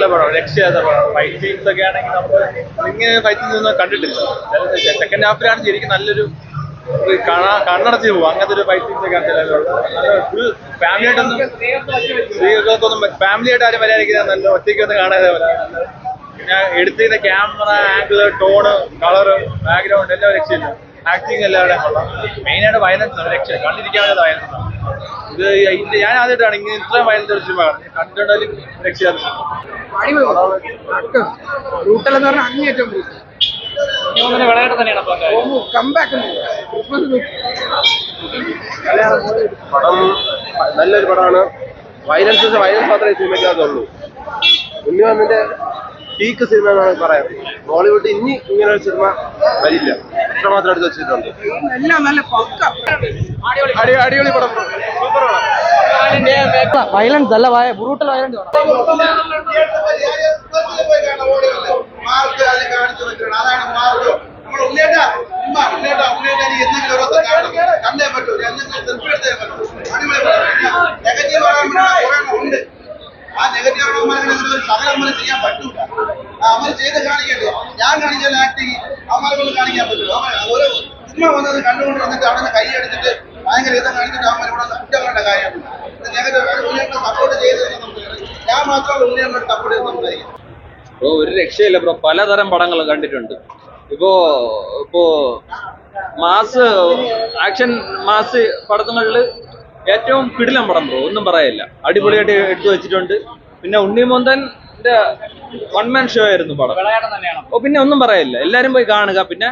നല്ല പടം, രക്ഷയാത്ത പടം. ഫൈറ്റ് സീൻസ് ഒക്കെ ആണെങ്കിൽ നമ്മൾ ഇങ്ങനെ ഫൈറ്റ് സീൻസ് ഒന്നും കണ്ടിട്ടില്ല. സെക്കൻഡ് ഹാഫിലാണ് ശരിക്കും നല്ലൊരു കണ്ണടച്ച് പോകും. അങ്ങനത്തെ ഒരു ഫൈറ്റ് സീൻസ് ഒക്കെ ഫുൾ ഫാമിലി ആയിട്ടൊന്നും, സ്ത്രീകൾക്കൊന്നും ഫാമിലി ആയിട്ട് ആരും വരാതിരിക്കുന്നത് നല്ല, ഒറ്റയ്ക്കൊന്നും കാണാതെ പിന്നെ എടുത്തിരുന്ന camera angle, tone, colour, background എല്ലാം രക്ഷയില്ല. ആക്ടിങ് എല്ലാവരുടെയും കൊള്ളാം. മെയിനായിട്ട് വയലൻസ് ആണ് രക്ഷ, കണ്ടിരിക്കാവുന്ന വയലൻസ് ആണ് ഇത്. ഞാൻ ആദ്യമായിട്ടാണ് ഇങ്ങനെ ഇത്ര വയലൻസ് ഒരു സിനിമ കണ്ടിട്ടുണ്ടെങ്കിലും രക്ഷയാണ്. ബ്രൂട്ടൽ എന്ന് പറഞ്ഞാൽ അങ്ങേറ്റം വിളയാട്ടം തന്നെയാണ് പടം. നല്ലൊരു പടമാണ്. വയലൻസ് മാത്രമേ സിനിമയ്ക്കകത്തുള്ളൂ. ഉണ്ണിവന്നിന്റെ പീക്ക് സിനിമ എന്നാണ് പറയാം. ബോളിവുഡ് ഇനി ഇങ്ങനെ ഒരു സിനിമ വരില്ല, ഇത്രമാത്രം എടുത്ത് വെച്ചിട്ടുണ്ട്. അടിപൊളി പടം, സൂപ്പർ പടം. വയലൻസ് അല്ല, ബ്രൂട്ടൽ വയലൻസ് ആ നെഗറ്റീവ് സകലം ചെയ്യാൻ പറ്റൂല. അമൽ ചെയ്ത് കാണിക്കട്ടെ. ഞാൻ കാണിച്ചാൽ ആക്ടിങ് അമലെ കൊണ്ട് കാണിക്കാൻ പറ്റില്ല. ഒരു സിനിമ വന്നത് കണ്ടുകൊണ്ട് വന്നിട്ട് അവിടെ നിന്ന് കൈ അടിച്ചിട്ട് ഭയങ്കര ഇതം കാണിച്ചിട്ട് അമൽ ഇവിടെ കുറ്റങ്ങളുടെ കാര്യമില്ല. നെഗറ്റീവ് സപ്പോർട്ട് ചെയ്ത് ഞാൻ മാത്രമല്ല ഉണ്ണിയോട് സപ്പോർട്ട് ചെയ്ത് സംസാരിക്കും. ബ്രോ ഒരു രക്ഷയില്ല ബ്രോ. പലതരം പടങ്ങൾ കണ്ടിട്ടുണ്ട്. ഇപ്പോ മാസ് ആക്ഷൻ മാസ് പടങ്ങളില് ഏറ്റവും കിടിലം പടം ബ്രോ, ഒന്നും പറയില്ല. അടിപൊളിയായിട്ട് എടുത്തു വെച്ചിട്ടുണ്ട്. പിന്നെ ഉണ്ണിമുന്തന്റെ വൺ മാൻ ഷോ ആയിരുന്നു പടം. പിന്നെ ഒന്നും പറയില്ല, എല്ലാരും പോയി കാണുക. പിന്നെ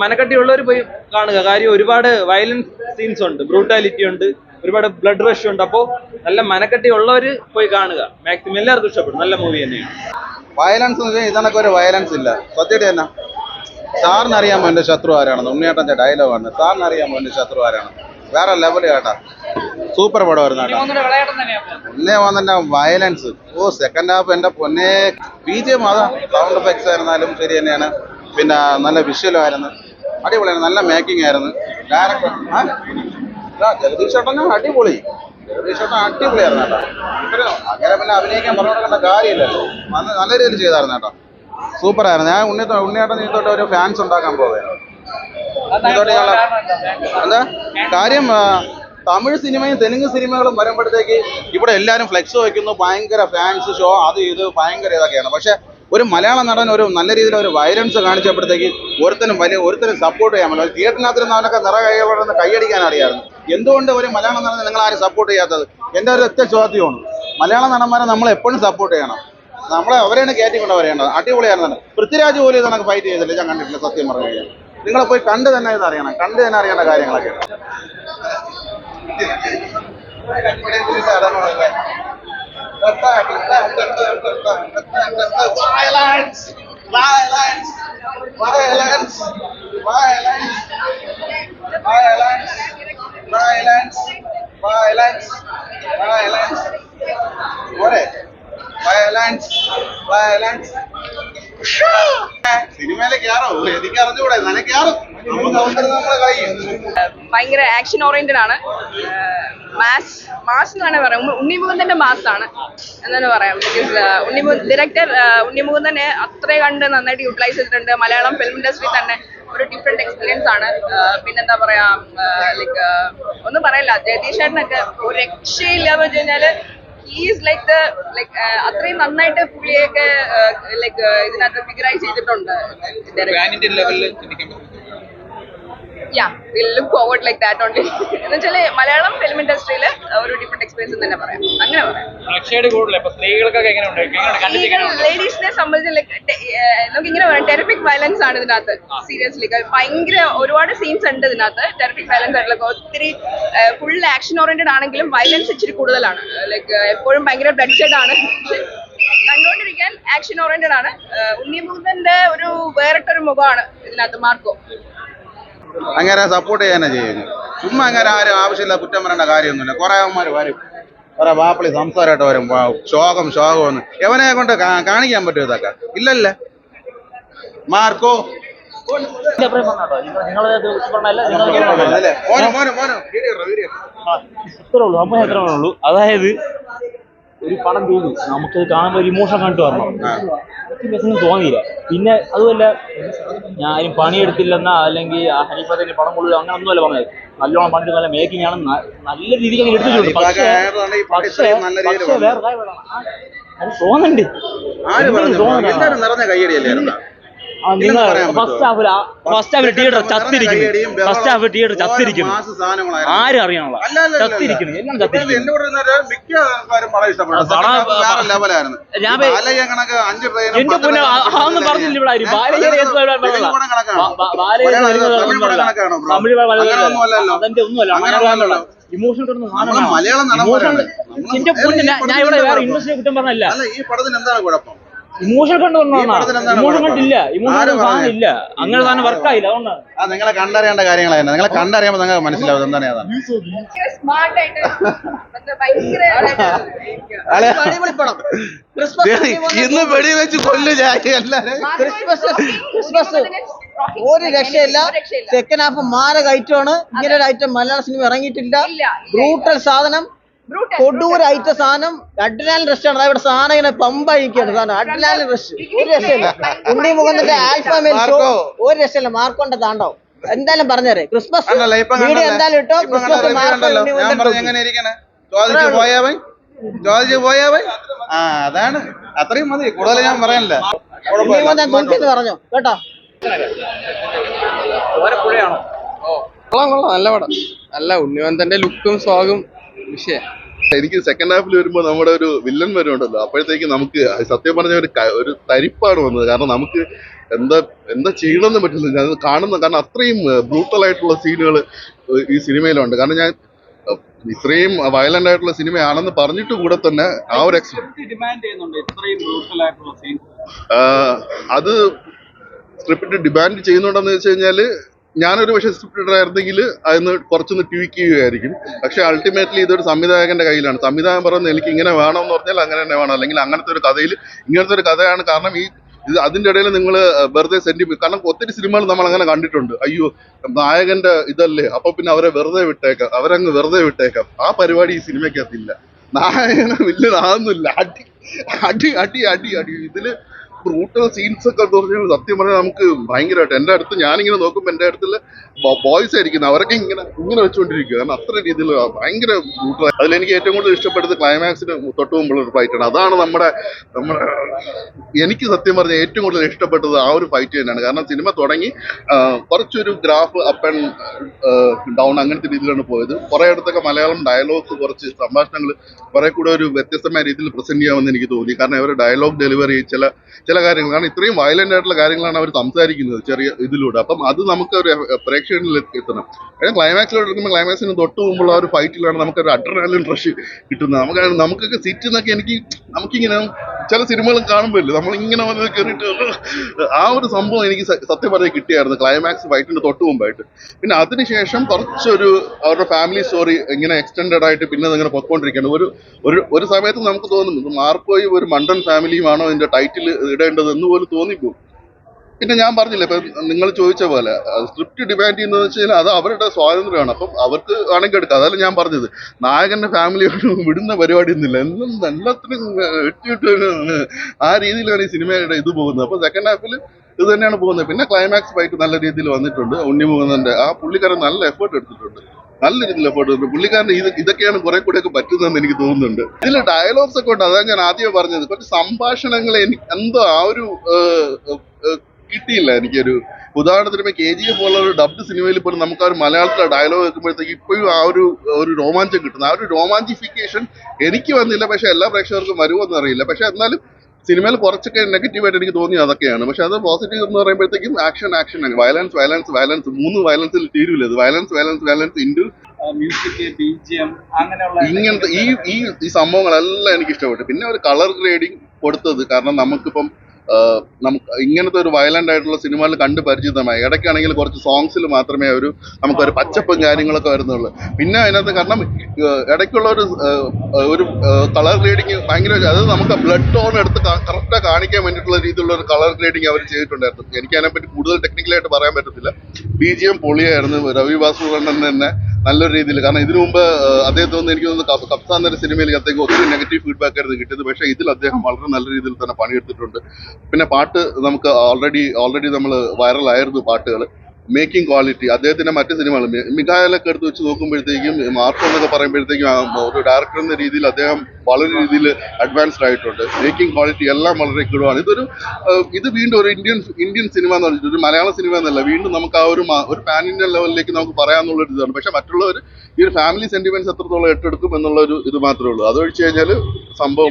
മനക്കട്ടിയുള്ളവർ പോയി കാണുക. കാര്യം ഒരുപാട് വയലൻസ് സീൻസ് ഉണ്ട്, ബ്രൂട്ടാലിറ്റി ഉണ്ട്, ഒരുപാട് ബ്ലഡ് റഷ് ഉണ്ട്. അപ്പോൾ നല്ല മനക്കട്ടി ഉള്ളവര് പോയി കാണുക. മാക്സിമം എല്ലാവർക്കും ഇഷ്ടപ്പെടും. നല്ല മൂവി തന്നെയാണ്. വയലൻസ് എന്ന് വെച്ചാൽ ഇതണക്ക് ഒരു വയലൻസ് ഇല്ല. സത്യമായിട്ട് തന്നെ സാറിന് അറിയാമോ എന്റെ ശത്രു ആരാണെന്ന്? ഉണ്ണിയേട്ടന്റെ ഡയലോഗാണ്. സാറിന് അറിയാമോ എന്റെ ശത്രു ആരാണ്? വേറെ ലെവല് കേട്ടാ, സൂപ്പർ പടമായിരുന്നു കേട്ടോ. ഉണ്ണേ വന്നെ വയലൻസ്. സെക്കൻഡ് ഹാഫ് എന്റെ പൊന്നെ BGM അതാ, സൗണ്ട് എഫക്ട്സ് ആയിരുന്നാലും ശരി തന്നെയാണ്. പിന്നെ നല്ല വിഷ്വലും ആയിരുന്നു, അടിപൊളിയാണ്. നല്ല മേക്കിംഗ് ആയിരുന്നു. ഡയറക്ടർ ജഗദീഷ് ചേട്ടനും അടിപൊളി. ജഗദീഷ് ചേട്ടൻ അടിപൊളിയായിരുന്നു കേട്ടോ. അങ്ങനെ പിന്നെ അഭിനയിക്കാൻ പറഞ്ഞു കൊടുക്കേണ്ട കാര്യമില്ലല്ലോ. നല്ല രീതിയിൽ ചെയ്തായിരുന്നു കേട്ടോ. സൂപ്പർ ആയിരുന്നു. ഞാൻ ഉണ്ണിയേട്ടൻ നീത്തോട്ട് ഒരു ഫാൻസ് ഉണ്ടാക്കാൻ പോവുകയാണ്. എന്താ കാര്യം, തമിഴ് സിനിമയും തെലുങ്ക് സിനിമകളും വരുമ്പോഴത്തേക്ക് ഇവിടെ എല്ലാവരും ഫ്ലെക്സ് വയ്ക്കുന്നു, ഭയങ്കര ഫാൻസ് ഷോ, അത് ഇത് ഭയങ്കര ഇതൊക്കെയാണ്. പക്ഷെ ഒരു മലയാള നടൻ ഒരു നല്ല രീതിയിൽ ഒരു വയലൻസ് കാണിച്ചപ്പോഴത്തേക്ക് ഒരുത്തനും സപ്പോർട്ട് ചെയ്യാൻ പറ്റില്ല. തിയേറ്ററിനകത്തിരുന്ന് അവനൊക്കെ നിറകൈകളോടൊന്ന് കൈയടിക്കാൻ അറിയാമായിരുന്നു. എന്തുകൊണ്ട് ഒരു മലയാള നടനെ നിങ്ങൾ ആരും സപ്പോർട്ട് ചെയ്യാത്തത്? എൻ്റെ ഒരു ഒറ്റ ചോദ്യമാണ്. മലയാള നടന്മാരെ നമ്മൾ എപ്പോഴും സപ്പോർട്ട് ചെയ്യണം. അവരെയാണ് കയറ്റിക്കൊണ്ട് പറയേണ്ടത്. അടിപൊളിയായിരുന്നു. പൃഥ്വിരാജ് പോലും ഇത് നമുക്ക് ഫൈറ്റ് ചെയ്തില്ല, ഞാൻ കണ്ടിട്ടില്ല സത്യം പറഞ്ഞു കഴിഞ്ഞാൽ. നിങ്ങളെ പോയി കണ്ട് തന്നെ ഇത് അറിയണം, കണ്ട് തന്നെ അറിയേണ്ട കാര്യങ്ങളൊക്കെ. സിനിമയിലെ കയറോ എനിക്ക് അറിഞ്ഞുകൂടെ, നിനക്ക് കയറും. ഭയങ്കര ആക്ഷൻ ഓറിയന്റഡ് ആണ്. മാസ് എന്നാണ് പറയാം. ഉണ്ണിമുകുന്ദന്റെ മാസ് ആണ് എന്നാണ് പറയാം. ബിക്കോസ് ഡയറക്ടർ ഉണ്ണിമുകുന്ദനെ അത്രേ കണ്ട് നന്നായിട്ട് യൂട്ടിലൈസ് ചെയ്തിട്ടുണ്ട്. മലയാളം ഫിലിം ഇൻഡസ്ട്രി തന്നെ ഒരു ഡിഫറെന്റ് എക്സ്പീരിയൻസ് ആണ്. പിന്നെന്താ പറയാ, ലൈക്ക് ഒന്നും പറയില്ല. ജഗദീഷ് ചേട്ടനൊക്കെ ഒരു രക്ഷയില്ലാന്ന് വെച്ച് കഴിഞ്ഞാല് ഈസ് ലൈക്ക് അത്രയും നന്നായിട്ട് പുള്ളിയൊക്കെ ലൈക്ക് ഇതിനകത്ത് ഫിഗറൈസ് ചെയ്തിട്ടുണ്ട്. we'll look forward like that only. എന്ന് വെച്ചാല് മലയാളം ഫിലിം ഇൻഡസ്ട്രിയിൽ ഒരു ഡിഫറെന്റ് എക്സ്പീരിയൻസ് തന്നെ പറയാം. അങ്ങനെ പറയാം. ലേഡീസിനെ സംബന്ധിച്ച് നമുക്ക് ഇങ്ങനെ പറയാം, ടെറിഫിക് വയലൻസ് ആണ് ഇതിനകത്ത്. സീരിയസ്ലി ഭയങ്കര ഒരുപാട് സീൻസ് ഉണ്ട് ഇതിനകത്ത്. ടെറിഫിക് വയലൻസ് ആയിട്ടുള്ള ഒത്തിരി ഫുൾ ആക്ഷൻ ഓറിയന്റഡ് ആണെങ്കിലും വയലൻസ് ഇച്ചിരി കൂടുതലാണ്. ലൈക്ക് എപ്പോഴും ഭയങ്കര ബ്ലഡ് ഷെഡ് ആണ്. കണ്ടുകൊണ്ടിരിക്കാൻ ആക്ഷൻ ഓറിയന്റഡ് ആണ്. ഉണ്ണിമുകുന്ദന്റെ ഒരു വേറിട്ടൊരു മുഖമാണ് ഇതിനകത്ത് മാർക്കോ. അങ്ങനെ സപ്പോർട്ട് ചെയ്യാനേ ചെയ്യുന്നു. ചുമ്മാ അങ്ങനെ ആരും ആവശ്യമില്ല കുറ്റം പറയേണ്ട കാര്യമൊന്നുമില്ല. കുറെ അവന്മാർ വരും, കുറെ വാപ്പിളി സംസാരമായിട്ട് വരും. ശോകമെന്ന് എവനെ കൊണ്ട് കാണിക്കാൻ പറ്റും ഇതൊക്കെ? ഇല്ലല്ലേ മാർക്കോ. അതായത് ഒരു പടം തോന്നി, നമുക്ക് കാണുമ്പോൾ ഒരു ഇമോഷൻ കണ്ടു വരണം. ബസ്സിന് തോന്നിയില്ല. പിന്നെ അതുമല്ല, ഞാൻ ആരും പണിയെടുത്തില്ലെന്നാ അല്ലെങ്കിൽ ഹനീഫത്തിന് പടം കൊള്ളുക അങ്ങനെ ഒന്നുമല്ല പറഞ്ഞത്. നല്ലോണം പണ്ട് നല്ല മേക്കിംഗ് ആണ്, നല്ല രീതിക്ക് അത് എടുത്തിട്ടുണ്ട്. പക്ഷേ വേറെ അത് തോന്നുന്നുണ്ട്. നിറഞ്ഞ കയ്യടിയല്ലേ നിങ്ങൾ ഫസ്റ്റ് ഹാഫ് തിയേറ്റർ ചത്തിരിക്കുന്നു. ആരും അറിയാനുള്ള ചത്തിരിക്കുന്നു, എല്ലാം ചത്തിരിക്കുന്നു. എന്റെ പൊന്നെ അതൊന്നും പറഞ്ഞില്ല ഇവിടെ ആരും. തമിഴ് അതിന്റെ ഒന്നുമല്ല. ഇമോഷൻ എന്റെ പൊന്നെ, ഞാൻ ഇവിടെ വേറെ ഇൻഡസ്ട്രിയെ കുറ്റം പറഞ്ഞല്ല. ഈ പടത്തിന് എന്താണ് കുഴപ്പം? ഇമോഷൻ ഇമോഷൻ കണ്ടില്ല, ഇമോഷൻ സാധനം ഇല്ല, അങ്ങനെ സാധനം വർക്കായില്ല. അതുകൊണ്ടാണ് നിങ്ങളെ കണ്ടറിയേണ്ട കാര്യങ്ങളാണ്. നിങ്ങളെ കണ്ടറിയുമ്പോൾ നിങ്ങൾക്ക് മനസ്സിലാവും എന്താണ് ഏതാണ്. ഇന്ന് വെടി വെച്ച് കൊല്ലു ഒരു രക്ഷയില്ല. സെക്കൻഡ് ഹാഫ് മാരക ഐറ്റമാണ്. ഇങ്ങനെ ഒരു ഐറ്റം മലയാള സിനിമ ഇറങ്ങിയിട്ടില്ല. ബ്രൂട്ടൽ സാധനം, കൊടൂര ഐറ്റം സാധനം. അഡ്രിനാലിൻ റഷ് ആണ് ഇവിടെ സാധനം. ഇങ്ങനെ പമ്പായിരിക്കുകയാണ് സാധനം. അഡ്രിനാലിൻ റഷ് ഒരു രക്ഷയില്ല. ഉണ്ണി മുകുന്ദന്റെ ആൽഫ മെയിൽ ഷോ ഒരു രക്ഷയില്ല. മാർക്കോന്റെ താണ്ടോ എന്തായാലും പറഞ്ഞേരെ. ക്രിസ്മസ് വീഡിയോ എന്തായാലും ഇട്ടോ. ക്രിസ്മസ് അതാണ്, അത്രയും മതി, കൂടുതൽ ഞാൻ പറയാനില്ല. പറഞ്ഞോ കേട്ടോ. കൊള്ളാം, നല്ല പടം. നല്ല ഉണ്ണിമന്തന്റെ ലുക്കും സ്വാഗും വിഷയം. എനിക്ക് സെക്കൻഡ് ഹാഫിൽ വരുമ്പോൾ നമ്മുടെ ഒരു വില്ലൻ വരുന്നുണ്ടല്ലോ, അപ്പോഴത്തേക്ക് നമുക്ക് സത്യം പറഞ്ഞ ഒരു തരിപ്പാണ് വന്നത്. കാരണം നമുക്ക് എന്താ ചെയ്യണമെന്ന് പറ്റുന്നില്ല അത് കാണുന്ന. കാരണം അത്രയും ബ്രൂട്ടൽ ആയിട്ടുള്ള സീനുകൾ ഈ സിനിമയിലുണ്ട്. കാരണം ഞാൻ ഇത്രയും വയലന്റ് ആയിട്ടുള്ള സിനിമയാണെന്ന് പറഞ്ഞിട്ട് കൂടെ തന്നെ ആ ഒരു അത് സ്ക്രിപ്റ്റ് ഡിമാൻഡ് ചെയ്യുന്നുണ്ടെന്ന് വെച്ച് കഴിഞ്ഞാല് ഞാനൊരു പക്ഷേ സ്ക്രിപ്റ്റ് ആയിരുന്നെങ്കിൽ അതിന് കുറച്ചൊന്ന് ട്വീക്ക് ചെയ്യുകയായിരിക്കും. പക്ഷെ അൾട്ടിമേറ്റ്ലി ഇതൊരു സംവിധായകന്റെ കയ്യിലാണ്. സംവിധായകൻ പറയുന്നത് എനിക്ക് ഇങ്ങനെ വേണം എന്ന് പറഞ്ഞാൽ അങ്ങനെ തന്നെ വേണം, അല്ലെങ്കിൽ അങ്ങനത്തെ ഒരു കഥയിൽ ഇങ്ങനത്തെ ഒരു കഥയാണ്. കാരണം ഇത് അതിന്റെ ഇടയിൽ നിങ്ങൾ വെറുതെ കാരണം ഒത്തിരി സിനിമകൾ നമ്മൾ അങ്ങനെ കണ്ടിട്ടുണ്ട്. അയ്യോ നായകന്റെ ഇതല്ലേ, അപ്പൊ പിന്നെ അവരെ വെറുതെ വിട്ടേക്കാം, അവരങ്ങ് വെറുതെ വിട്ടേക്കാം. ആ പരിപാടി ഈ സിനിമയ്ക്കകത്തില്ല. നായകനെ വില്ലനാകുന്നില്ല, അടി അടി അടി അടി അടി. ഇതില് ബ്രൂട്ടൽ സീൻസ് ഒക്കെ എന്ന് പറഞ്ഞാൽ സത്യം പറഞ്ഞാൽ നമുക്ക് ഭയങ്കരമായിട്ട് എൻ്റെ അടുത്ത് ഞാനിങ്ങനെ നോക്കുമ്പോൾ എൻ്റെ അടുത്തുള്ള ബോയ്സ് ആയിരിക്കുന്നത് അവരൊക്കെ ഇങ്ങനെ വെച്ചുകൊണ്ടിരിക്കുക. കാരണം അത്ര രീതിയിൽ ഭയങ്കര ബ്രൂട്ടൽ. അതിലെനിക്ക് ഏറ്റവും കൂടുതൽ ഇഷ്ടപ്പെട്ടത് ക്ലൈമാക്സിന് തൊട്ട് മുമ്പുള്ള ഒരു ഫൈറ്റാണ്. അതാണ് നമ്മുടെ എനിക്ക് സത്യം പറഞ്ഞാൽ ഏറ്റവും കൂടുതൽ ഇഷ്ടപ്പെട്ടത് ആ ഒരു ഫൈറ്റ് തന്നെയാണ്. കാരണം സിനിമ തുടങ്ങി കുറച്ചൊരു ഗ്രാഫ് അപ്പ് ആൻഡ് ഡൗൺ അങ്ങനത്തെ രീതിയിലാണ് പോയത്. കുറേ ഇടത്തൊക്കെ മലയാളം ഡയലോഗ്സ് കുറച്ച് സംഭാഷണങ്ങൾ കുറെ കൂടെ ഒരു വ്യത്യസ്തമായ രീതിയിൽ പ്രസന്റ് ചെയ്യാമെന്ന് എനിക്ക് തോന്നി. കാരണം അവരുടെ ഡയലോഗ് ഡെലിവറി ചില കാര്യങ്ങൾ, കാരണം ഇത്രയും വയലന്റ് ആയിട്ടുള്ള കാര്യങ്ങളാണ് അവർ സംസാരിക്കുന്നത് ചെറിയ ഇതിലൂടെ. അപ്പം അത് നമുക്ക് ഒരു പ്രേക്ഷകരിൽ എത്തണം. ക്ലൈമാക്സിലോട്ട് എടുക്കുമ്പോൾ ക്ലൈമാക്സിന് തൊട്ട് മുമ്പുള്ള ഒരു ഫൈറ്റിലാണ് നമുക്കൊരു അഡ്രിനാലിൻ റഷ് കിട്ടുന്നത്. നമുക്കൊക്കെ സിറ്റ് എന്നൊക്കെ നമുക്കിങ്ങനെ ചില സിനിമകൾ കാണുമ്പോൾ നമ്മളിങ്ങനെ വന്ന് കയറിയിട്ട് ആ ഒരു സംഭവം എനിക്ക് സത്യം പറഞ്ഞാൽ കിട്ടിയായിരുന്നു ക്ലൈമാക്സ് ഫൈറ്റിന്റെ തൊട്ട് മുമ്പായിട്ട്. പിന്നെ അതിനുശേഷം കുറച്ചൊരു അവരുടെ ഫാമിലി സ്റ്റോറി ഇങ്ങനെ എക്സ്റ്റെൻഡഡ് ആയിട്ട് പിന്നെ ഇങ്ങനെ പൊക്കോണ്ടിരിക്കുകയാണ്. ഒരു സമയത്ത് നമുക്ക് തോന്നുന്നു മാർക്കോയും ഒരു മണ്ടൻ ഫാമിലിയുമാണോ ഇതിന്റെ ടൈറ്റിൽ ഇടേണ്ടത് എന്ന് പോലും തോന്നിപ്പോകും. പിന്നെ ഞാൻ പറഞ്ഞില്ല, ഇപ്പൊ നിങ്ങൾ ചോദിച്ച പോലെ സ്ക്രിപ്റ്റ് ഡിമാൻഡ് ചെയ്യുന്നത് വെച്ച് കഴിഞ്ഞാൽ അത് അവരുടെ സ്വാതന്ത്ര്യമാണ്. അപ്പം അവർക്ക് വേണമെങ്കിൽ എടുക്കാം. അതല്ല ഞാൻ പറഞ്ഞത്, നായകന്റെ ഫാമിലിയോട് വിടുന്ന പരിപാടി ഒന്നുമില്ല. എല്ലാത്തിനും ഇട്ടിട്ട് ആ രീതിയിലാണ് ഈ സിനിമയുടെ ഇത് പോകുന്നത്. അപ്പൊ സെക്കൻഡ് ഹാഫിൽ ഇത് തന്നെയാണ് പോകുന്നത്. പിന്നെ ക്ലൈമാക്സ് ഫൈറ്റ് നല്ല രീതിയിൽ വന്നിട്ടുണ്ട്. ഉണ്ണി മുകുന്ദന്റെ ആ പുള്ളിക്കാരൻ നല്ല എഫേർട്ട് എടുത്തിട്ടുണ്ട്, നല്ല രീതിയിൽ എഫേർട്ട് എടുത്തിട്ടുണ്ട്. പുള്ളിക്കാരൻ ഇതൊക്കെയാണ് കുറെ കൂടെയൊക്കെ പറ്റുന്നതെന്ന് എനിക്ക് തോന്നുന്നുണ്ട്. ഇതിൽ ഡയലോഗ്സ് ഒക്കെ ഉണ്ട്, അതാണ് ഞാൻ ആദ്യമേ പറഞ്ഞത്. കുറച്ച് സംഭാഷണങ്ങൾ എനിക്ക് എന്തോ ആ ഒരു കിട്ടിയില്ല. എനിക്കൊരു ഉദാഹരണത്തിന് ഇപ്പൊ KGF പോലുള്ള ഒരു ഡബ്ഡ് സിനിമയിൽ പോലും നമുക്ക് ആ ഒരു മലയാളത്തിലെ ഡയലോഗ് വെക്കുമ്പോഴത്തേക്ക് ഇപ്പോഴും ആ ഒരു രോമാഞ്ചം കിട്ടുന്നു. ആ ഒരു രോമാഞ്ചിഫിക്കേഷൻ എനിക്ക് വന്നില്ല. പക്ഷെ എല്ലാ പ്രേക്ഷകർക്കും വരുമോന്ന് അറിയില്ല. പക്ഷെ എന്നാലും സിനിമയിൽ കുറച്ചൊക്കെ നെഗറ്റീവായിട്ട് എനിക്ക് തോന്നി അതൊക്കെയാണ്. പക്ഷെ അത് പോസിറ്റീവ് എന്ന് പറയുമ്പോഴത്തേക്കും ആക്ഷൻ വയലൻസ് 3 വയലൻസിൽ തീരൂല. ഇത് വയലൻസ് ഇൻഡു മ്യൂസിക്, BGM അങ്ങനെയുള്ള ഇങ്ങനത്തെ ഈ സംഭവങ്ങളെല്ലാം എനിക്ക് ഇഷ്ടപ്പെട്ടു. പിന്നെ ഒരു കളർ ഗ്രേഡിങ് കൊടുത്തത്, കാരണം നമുക്കിപ്പം നമുക്ക് ഇങ്ങനത്തെ ഒരു വയലന്റ് ആയിട്ടുള്ള സിനിമകൾ കണ്ട് പരിചിതമായി. ഇടയ്ക്കാണെങ്കിൽ കുറച്ച് സോങ്സിൽ മാത്രമേ നമുക്കൊരു പച്ചപ്പും കാര്യങ്ങളൊക്കെ വരുന്നുള്ളൂ. പിന്നെ അതിനകത്ത് കാരണം ഇടയ്ക്കുള്ള ഒരു കളർ ഗ്രേഡിങ് ഭയങ്കര, അത് നമുക്ക് ബ്ലഡ് ടോൺ എടുത്ത് കറക്റ്റായി കാണിക്കാൻ വേണ്ടിയിട്ടുള്ള രീതിയിലുള്ള ഒരു കളർ ഗ്രേഡിങ് അവർ ചെയ്തിട്ടുണ്ടായിരുന്നു. എനിക്ക് അതിനെപ്പറ്റി കൂടുതൽ ടെക്നിക്കലായിട്ട് പറയാൻ പറ്റത്തില്ല. BGM പൊളിയായിരുന്നു. രവി വാസുദേവൻ തന്നെ നല്ലൊരു രീതിയിൽ. കാരണം ഇതിനു മുമ്പ് അദ്ദേഹത്തിന് എനിക്ക് തോന്നുന്നു കപ്താൻ എന്ന സിനിമയിൽ അദ്ദേഹം ഒത്തിരി നെഗറ്റീവ് ഫീഡ്ബാക്ക് ആയിരുന്നു കിട്ടിയത്. പക്ഷേ ഇതിൽ അദ്ദേഹം വളരെ നല്ല രീതിയിൽ തന്നെ പണിയെടുത്തിട്ടുണ്ട്. പിന്നെ പാട്ട് നമുക്ക് ഓൾറെഡി നമ്മൾ വൈറലായിരുന്നു പാട്ടുകൾ. മേക്കിംഗ് ക്വാളിറ്റി അദ്ദേഹത്തിന്റെ മറ്റ് സിനിമകൾ മികായലൊക്കെ എടുത്ത് വെച്ച് നോക്കുമ്പോഴത്തേക്കും മാർക്കോ എന്നൊക്കെ പറയുമ്പോഴത്തേക്കും ഒരു ഡയറക്ടർ എന്ന രീതിയിൽ അദ്ദേഹം വളരെ രീതിയിൽ അഡ്വാൻസ്ഡ് ആയിട്ടുണ്ട്. മേക്കിംഗ് ക്വാളിറ്റി എല്ലാം വളരെ ഗുഡാണ്. ഇത് വീണ്ടും ഒരു ഇന്ത്യൻ സിനിമ എന്ന് പറഞ്ഞിട്ട് ഒരു മലയാള സിനിമ എന്നല്ല, വീണ്ടും നമുക്ക് ആ ഒരു പാൻ ഇന്ത്യൻ ലെവലിലേക്ക് നമുക്ക് പറയാമെന്നുള്ള ഒരു ഇതാണ്. പക്ഷെ മറ്റുള്ളവർ ഈ ഒരു ഫാമിലി സെന്റിമെന്റ്സ് എത്രത്തോളം ഏറ്റെടുക്കും എന്നുള്ള ഒരു ഇത് മാത്രമേ ഉള്ളൂ. അതൊഴിച്ച് കഴിഞ്ഞാൽ സംഭവം